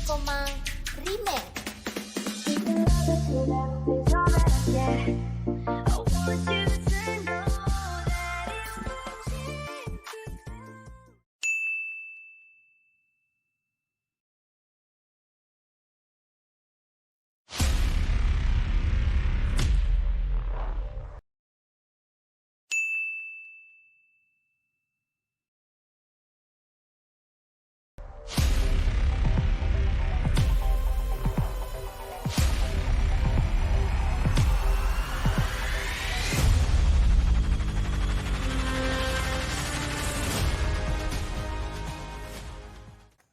Komang Remix.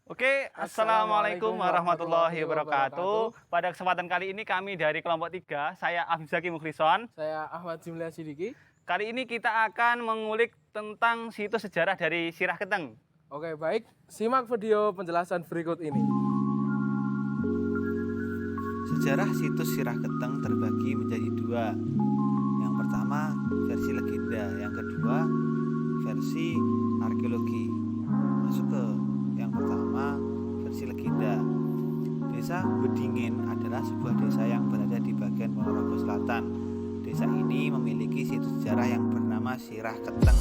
Oke, Assalamualaikum warahmatullahi wabarakatuh. Pada kesempatan kali ini kami dari kelompok 3, saya Afif Zaki Mukhlison. Saya Ahmad Jumlah Sidiki. Kali ini kita akan mengulik tentang situs sejarah dari Sirah Keteng. Oke, baik. Simak video penjelasan berikut ini. Sejarah situs Sirah Keteng terbagi menjadi dua. Yang pertama versi legenda, yang kedua versi arkeologi. Masuk ke yang pertama versi legenda. Desa Bedingin adalah sebuah desa yang berada di bagian Ponorogo Selatan. Desa ini memiliki situs sejarah yang bernama Sirah Keteng.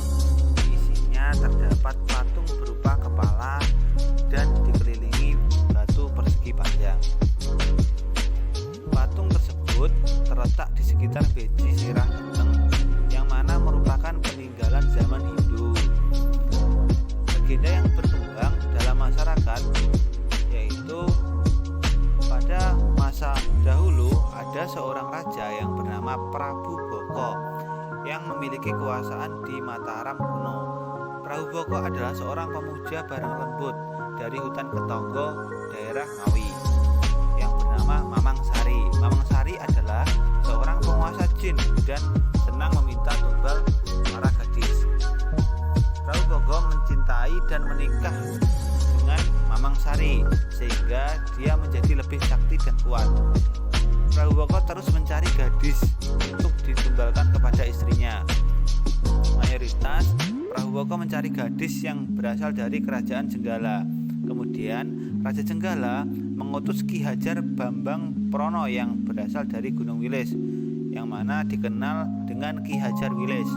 Isinya terdapat patung berupa kepala dan dikelilingi batu persegi panjang. Patung tersebut terletak di sekitar beji Sirah Keteng yang mana merupakan peninggalan zaman Hindu. Legenda yang berkembang dalam masyarakat yaitu pada masa dahulu ada seorang raja yang bernama Prabu Boko yang memiliki kekuasaan di Mataram kuno. Prabu Boko adalah seorang pemuja barang lembut dari hutan Ketonggo, daerah Ngawi, yang bernama Mamang Sari. Mamang Sari adalah seorang penguasa jin dan senang meminta tumbal para gadis. Prabu Boko mencintai dan menikah dengan Mamang Sari sehingga dia menjadi lebih sakti dan kuat. Prabu Boko terus mencari gadis untuk ditumbalkan kepada istrinya. Mayoritas Prabu Boko mencari gadis yang berasal dari kerajaan Jenggala. Kemudian Raja Jenggala mengutus Ki Hajar Bambang Prono yang berasal dari Gunung Wilis, yang mana dikenal dengan Ki Hajar Wilis.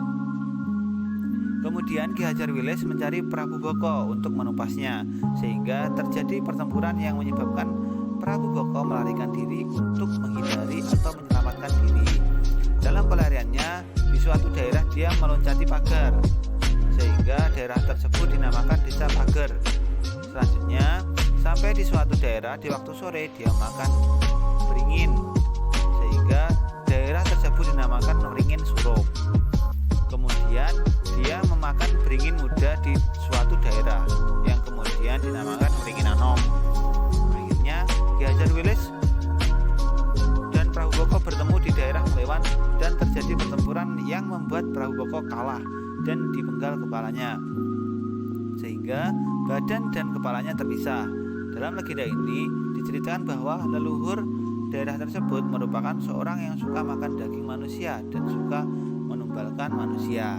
Kemudian Ki Hajar Wilis mencari Prabu Boko untuk menumpasnya, sehingga terjadi pertempuran yang menyebabkan Prabu Boko melarikan diri untuk menghindari atau menyelamatkan diri. Dalam pelariannya, di suatu daerah dia meloncati pagar, sehingga daerah tersebut dinamakan Desa Pagar. Selanjutnya, sampai di suatu daerah di waktu sore dia makan beringin, sehingga daerah tersebut dinamakan Beringin Surup. Kemudian dia memakan beringin muda di suatu daerah yang kemudian dinamakan Beringin Anom. Akhirnya Ki Hajar Wilis dan Prabu Boko bertemu di daerah Klewan dan terjadi pertempuran yang membuat Prabu Boko kalah dan dipenggal kepalanya, sehingga badan dan kepalanya terpisah. Dalam legenda ini diceritakan bahwa leluhur daerah tersebut merupakan seorang yang suka makan daging manusia dan suka menumbalkan manusia.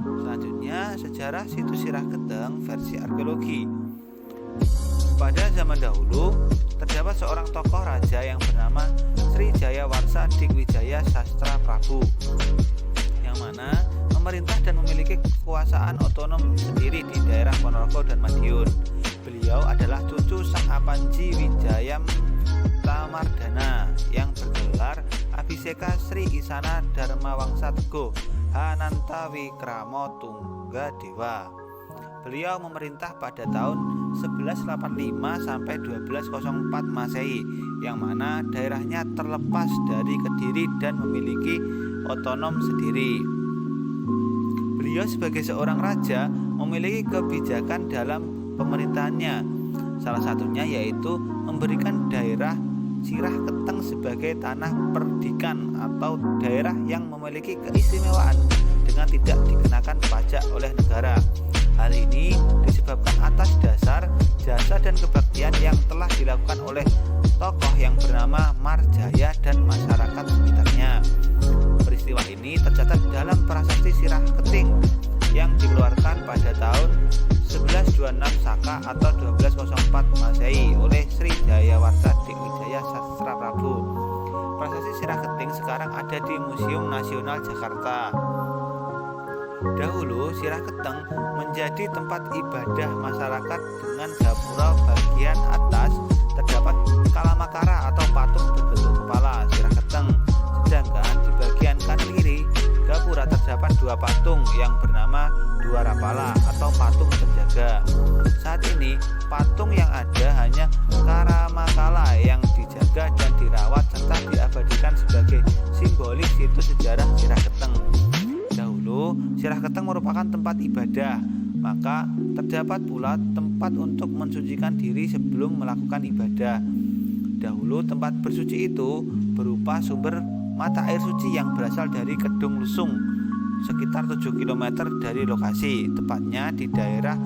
Selanjutnya, sejarah situs Sirah Keteng versi arkeologi. Pada zaman dahulu, terdapat seorang tokoh raja yang bernama Sri Jayawarsa Digwijaya Sastra Prabu, yang mana memerintah dan memiliki kekuasaan otonom sendiri di daerah Ponorogo dan Madiun. Beliau adalah cucu Sang Apanji Wijayam Tamardana yang bergelar Abhiseka Sri Isana Dharma Wangsa Teguh Hananta Wikramo Tunggadewa. Beliau memerintah pada tahun 1185 sampai 1204 Masehi, yang mana daerahnya terlepas dari Kediri dan memiliki otonom sendiri. Beliau sebagai seorang raja memiliki kebijakan dalam pemerintahannya. Salah satunya yaitu memberikan daerah Sirah Keteng sebagai tanah perdikan atau daerah yang memiliki keistimewaan dengan tidak dikenakan pajak oleh negara. Hal ini disebabkan atas dasar jasa dan kebaktian yang telah dilakukan oleh tokoh yang bernama Marjaya dan masyarakat sekitarnya. Peristiwa ini tercatat dalam prasasti Sirah Keteng yang dikeluarkan pada tahun 1126 Saka atau 1204 Masehi oleh Sri Jayawarsa Digwijaya Sastra Prabu. Prasasti Sirah Keting sekarang ada di Museum Nasional Jakarta. Dahulu Sirah Keteng menjadi tempat ibadah masyarakat dengan gapura bagian atas terdapat kalamakara atau patung berbentuk kepala Sirah Keteng. Sedangkan di bagian kanan kiri gapura terdapat dua patung yang bernama Dua Rapala atau patung penjaga. Saat ini patung yang ada hanya Karamakala yang dijaga dan dirawat serta diabadikan sebagai simbolik situs sejarah Sirah Keteng. Dahulu Sirah Keteng merupakan tempat ibadah, maka terdapat pula tempat untuk mensucikan diri sebelum melakukan ibadah. Dahulu tempat bersuci itu berupa sumber mata air suci yang berasal dari Kedung Lusung, sekitar 7 km dari lokasi, tepatnya di daerah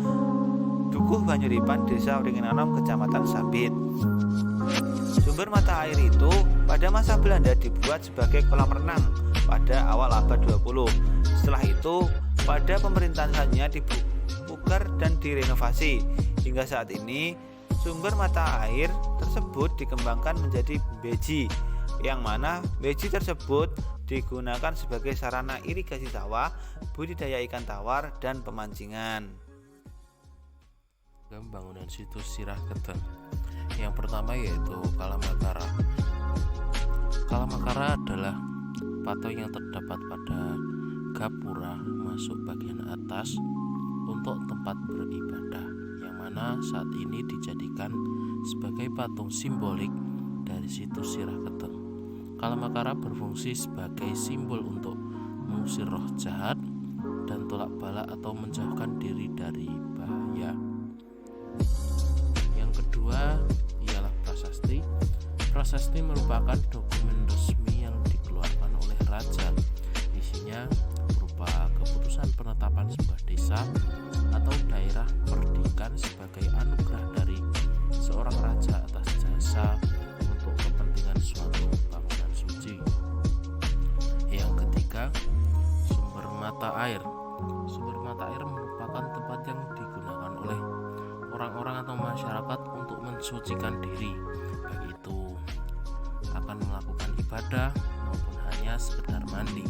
Dukuh Banyuripan, Desa Wringinanom, Kecamatan Sambit. Sumber mata air itu pada masa Belanda dibuat sebagai kolam renang pada awal abad 20. Setelah itu pada pemerintahannya dibugar dan direnovasi. Hingga saat ini sumber mata air tersebut dikembangkan menjadi beji, yang mana beji tersebut digunakan sebagai sarana irigasi sawah, budidaya ikan tawar, dan pemancingan. Bangunan situs Sirah Keteng. Yang pertama yaitu Kalamakara. Kalamakara adalah patung yang terdapat pada gapura masuk bagian atas untuk tempat beribadah, yang mana saat ini dijadikan sebagai patung simbolik dari situs Sirah Keteng. Kalamakara berfungsi sebagai simbol untuk mengusir roh jahat dan tolak bala atau menjauhkan diri dari bahaya. Yang kedua ialah prasasti. Prasasti merupakan dokumen resmi yang dikeluarkan oleh raja. Isinya berupa keputusan penetapan sebuah desa atau daerah perdikan sebagai anugerah dari seorang raja atas jasa untuk kepentingan suatu bangunan suci. Yang ketiga, sumber mata air. Sumber mata air merupakan tempat yang digunakan oleh orang-orang atau masyarakat untuk mensucikan diri, baik itu akan melakukan ibadah maupun hanya sekedar mandi.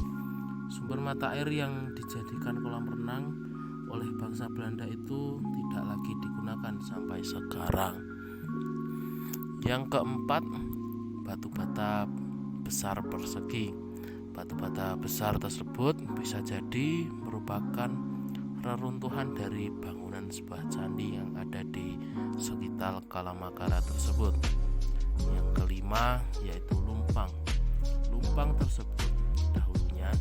Sumber mata air yang dijadikan kolam renang oleh bangsa Belanda itu tidak lagi digunakan sampai sekarang. Yang keempat, batu bata besar persegi. Batu bata besar tersebut bisa jadi merupakan reruntuhan dari bangunan sebuah candi yang ada di sekitar Kalamakara tersebut. Yang kelima yaitu lumpang. Lumpang tersebut dahulunya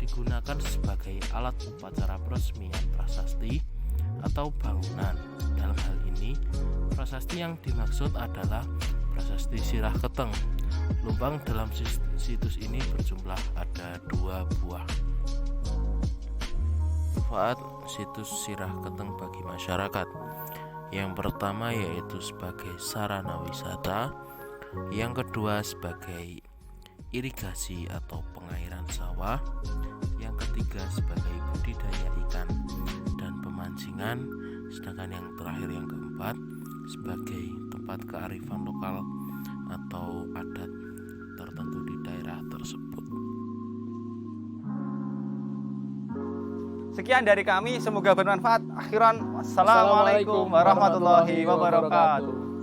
digunakan sebagai alat upacara peresmian prasasti atau bangunan. Dalam hal ini, prasasti yang dimaksud adalah prasasti Sirah Keteng. Lumpang dalam situs ini berjumlah ada 2 buah. Manfaat situs Sirah Keteng bagi masyarakat. Yang pertama yaitu sebagai sarana wisata, yang kedua sebagai irigasi atau pengairan sawah, yang ketiga sebagai budidaya ikan dan pemancingan, sedangkan yang terakhir yang keempat sebagai tempat kearifan lokal atau adat tertentu di daerah tersebut. Sekian dari kami, semoga bermanfaat. Akhiran, wassalamualaikum warahmatullahi wabarakatuh.